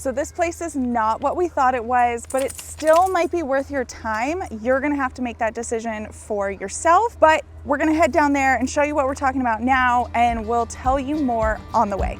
So this place is not what we thought it was, but it still might be worth your time. You're gonna have to make that decision for yourself, but we're gonna head down there and show you what we're talking about now, and we'll tell you more on the way.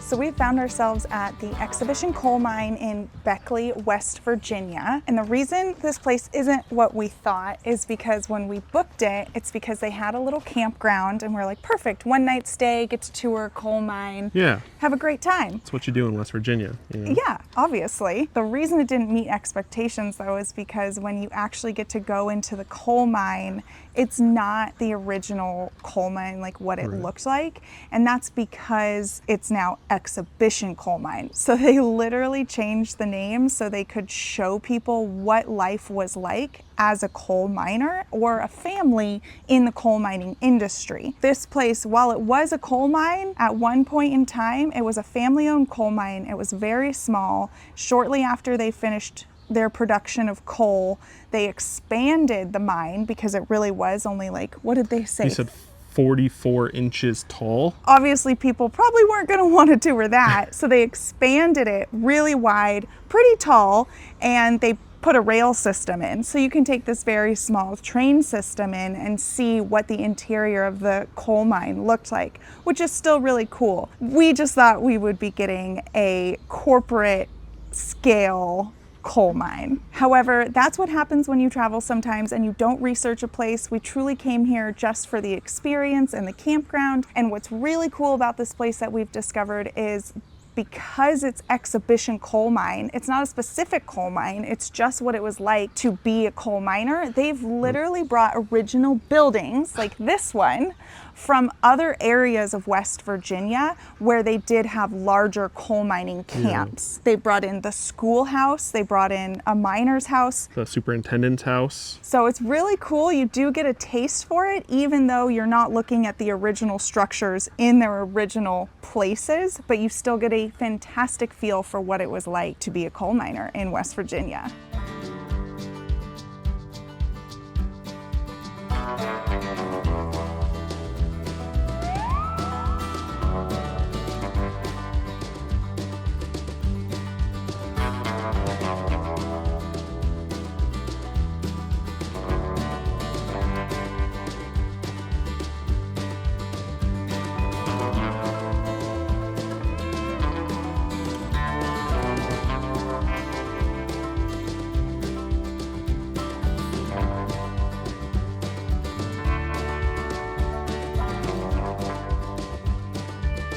So we found ourselves at the Exhibition Coal Mine in Beckley, West Virginia. And the reason this place isn't what we thought is because when we booked it, it's because they had a little campground and we're like, perfect, one night stay, get to tour a coal mine. Yeah. Have a great time. That's what you do in West Virginia. You know? Yeah, obviously. The reason it didn't meet expectations though is because when you actually get to go into the coal mine, it's not the original coal mine like what it looked like. And that's because it's now Exhibition Coal Mine. So they literally changed the name so they could show people what life was like as a coal miner or a family in the coal mining industry. This place, while it was a coal mine, at one point in time, it was a family-owned coal mine. It was very small. Shortly after they finished their production of coal, they expanded the mine because it really was only like, what did they say? You said 44 inches tall. Obviously people probably weren't going to want to tour that. So they expanded it really wide, pretty tall, and they put a rail system in. So you can take this very small train system in and see what the interior of the coal mine looked like, which is still really cool. We just thought we would be getting a corporate scale coal mine. However, that's what happens when you travel sometimes and you don't research a place. We truly came here just for the experience and the campground. And what's really cool about this place that we've discovered is because it's Exhibition Coal Mine, it's not a specific coal mine, it's just what it was like to be a coal miner. They've literally brought original buildings like this one from other areas of West Virginia where they did have larger coal mining camps. They brought in the schoolhouse, they brought in a miner's house, The superintendent's house. so it's really cool. You do get a taste for it, even though you're not looking at the original structures in their original places, but you still get a fantastic feel for what it was like to be a coal miner in West Virginia.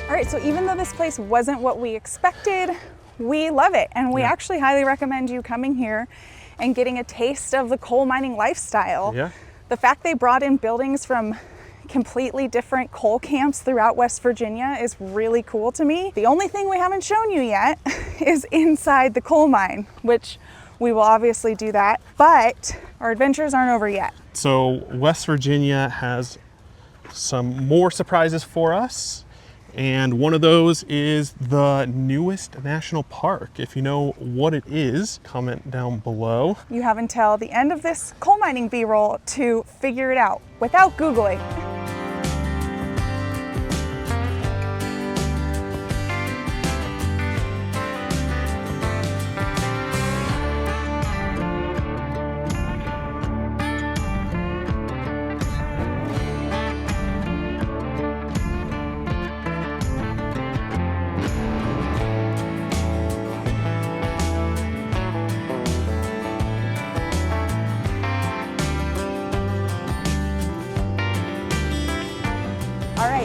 All right, so even though this place wasn't what we expected, we love it. And we actually highly recommend you coming here and getting a taste of the coal mining lifestyle. Yeah. The fact they brought in buildings from completely different coal camps throughout West Virginia is really cool to me. The only thing we haven't shown you yet is inside the coal mine, which we will obviously do that, but our adventures aren't over yet. So West Virginia has some more surprises for us. And one of those is the newest national park. If you know what it is, comment down below. You have until the end of this coal mining B-roll to figure it out without Googling.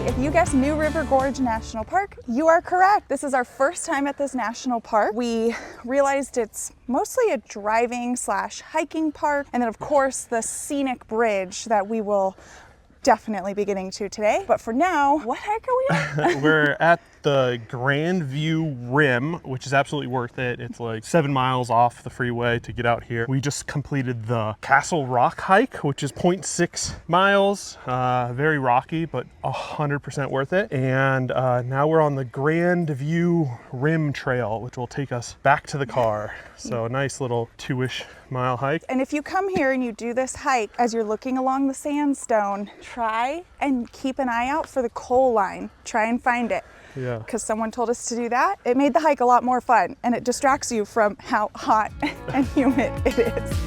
If you guessed New River Gorge National Park, you are correct. This is our first time at this national park. We realized it's mostly a driving / hiking park, and then of course the scenic bridge that we will definitely be getting to today. But for now, what hike are we on? We're at the Grand View Rim, which is absolutely worth it. It's like 7 miles off the freeway to get out here. We just completed the Castle Rock hike, which is 0.6 miles, very rocky, but 100% worth it. And now we're on the Grand View Rim Trail, which will take us back to the car. So a nice little 2-ish mile hike. And if you come here and you do this hike, as you're looking along the sandstone, try and keep an eye out for the coal line. Try and find it. Yeah. Because someone told us to do that. It made the hike a lot more fun, and it distracts you from how hot and humid it is.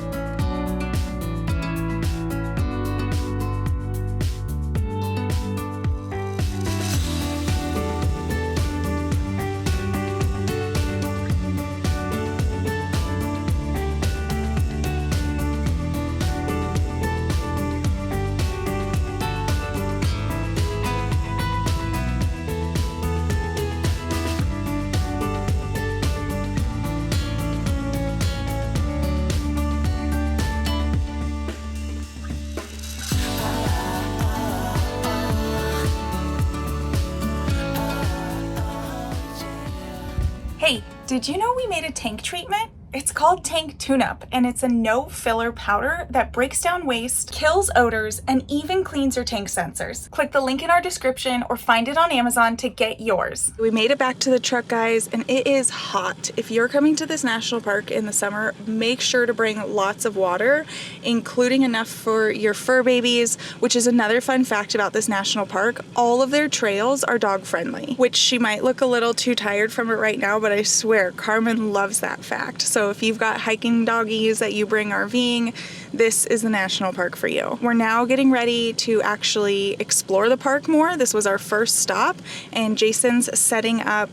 Hey, did you know we made a tank treatment? It's called Tank Tune-Up, and it's a no-filler powder that breaks down waste, kills odors, and even cleans your tank sensors. Click the link in our description or find it on Amazon to get yours. We made it back to the truck, guys, and it is hot. If you're coming to this national park in the summer, make sure to bring lots of water, including enough for your fur babies, which is another fun fact about this national park. All of their trails are dog-friendly, which she might look a little too tired from it right now, but I swear Carmen loves that fact. So if you've got hiking doggies that you bring RVing, this is the national park for you. We're now getting ready to actually explore the park more. This was our first stop, and Jason's setting up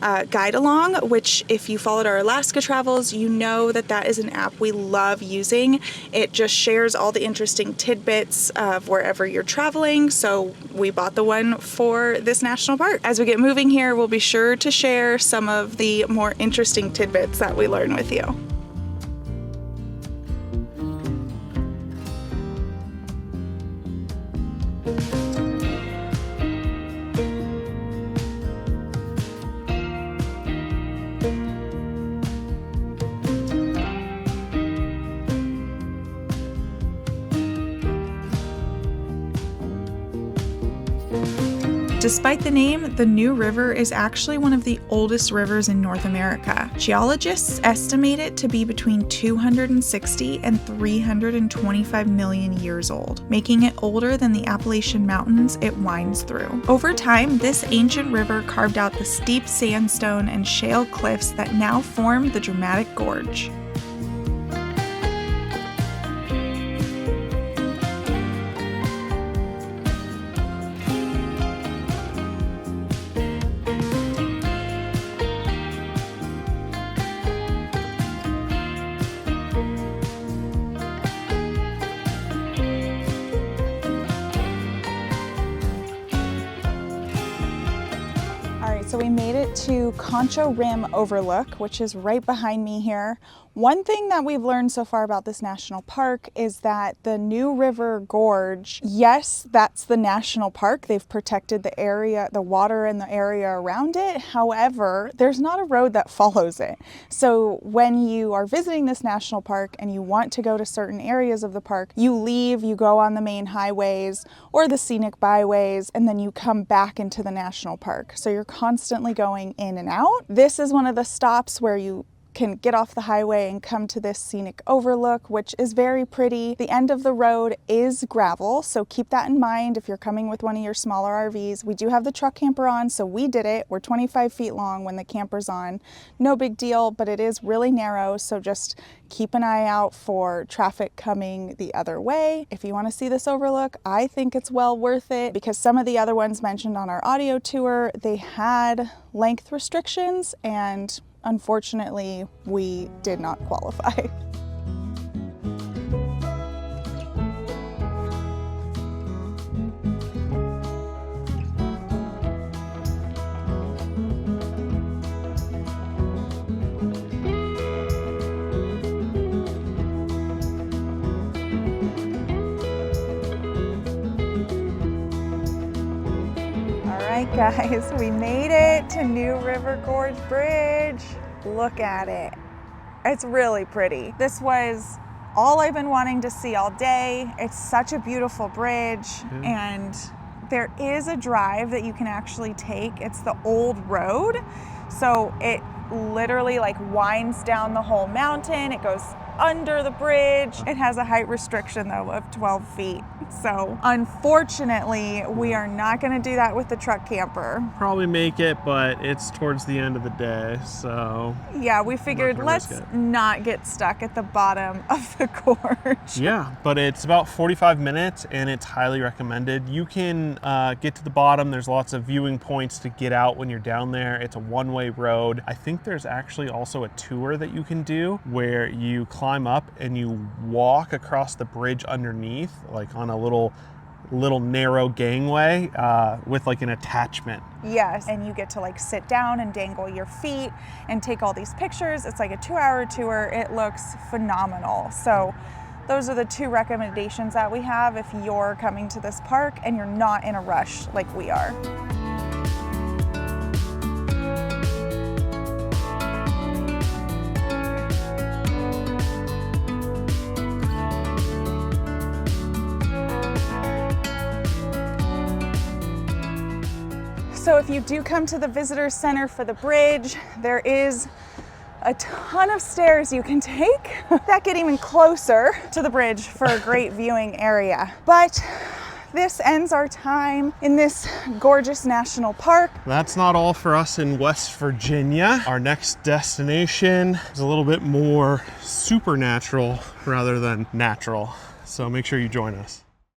Guide Along, which if you followed our Alaska travels, you know that that is an app we love using. It just shares all the interesting tidbits of wherever you're traveling, so we bought the one for this national park. As we get moving here, we'll be sure to share some of the more interesting tidbits that we learn with you. Despite the name, the New River is actually one of the oldest rivers in North America. Geologists estimate it to be between 260 and 325 million years old, making it older than the Appalachian Mountains it winds through. Over time, this ancient river carved out the steep sandstone and shale cliffs that now form the dramatic gorge. So we made it to Concho Rim Overlook, which is right behind me here. One thing that we've learned so far about this national park is that the New River Gorge, yes, that's the national park. They've protected the area, the water in the area around it. However, there's not a road that follows it. So when you are visiting this national park and you want to go to certain areas of the park, you leave, you go on the main highways or the scenic byways, and then you come back into the national park. So you're constantly going in and out. This is one of the stops where you can get off the highway and come to this scenic overlook, which is very pretty. The end of the road is gravel, so keep that in mind if you're coming with one of your smaller RVs. We do have the truck camper on, so we did it. We're 25 feet long when the camper's on. No big deal, but it is really narrow, so just keep an eye out for traffic coming the other way. If you want to see this overlook, I think it's well worth it because some of the other ones mentioned on our audio tour, they had length restrictions, and unfortunately, we did not qualify. right, guys, we made it to New River Gorge Bridge. Look at it. It's really pretty. This was all I've been wanting to see all day. It's such a beautiful bridge, and there is a drive that you can actually take. It's the old road. So it literally like winds down the whole mountain. It goes under the bridge. It has a height restriction though of 12 feet. So unfortunately, we are not gonna do that with the truck camper. Probably make it, but it's towards the end of the day, so. Yeah, we figured let's not get stuck at the bottom of the gorge. Yeah, but it's about 45 minutes and it's highly recommended. You can get to the bottom. There's lots of viewing points to get out when you're down there. It's a one-way road. I think there's actually also a tour that you can do where you climb up and you walk across the bridge underneath, like on a little narrow gangway with like an attachment. Yes, and you get to like sit down and dangle your feet and take all these pictures. It's like a 2-hour tour. It looks phenomenal. So those are the 2 recommendations that we have if you're coming to this park and you're not in a rush like we are. So if you do come to the visitor center for the bridge, there is a ton of stairs you can take that get even closer to the bridge for a great viewing area. But this ends our time in this gorgeous national park. That's not all for us in West Virginia. Our next destination is a little bit more supernatural rather than natural. So make sure you join us.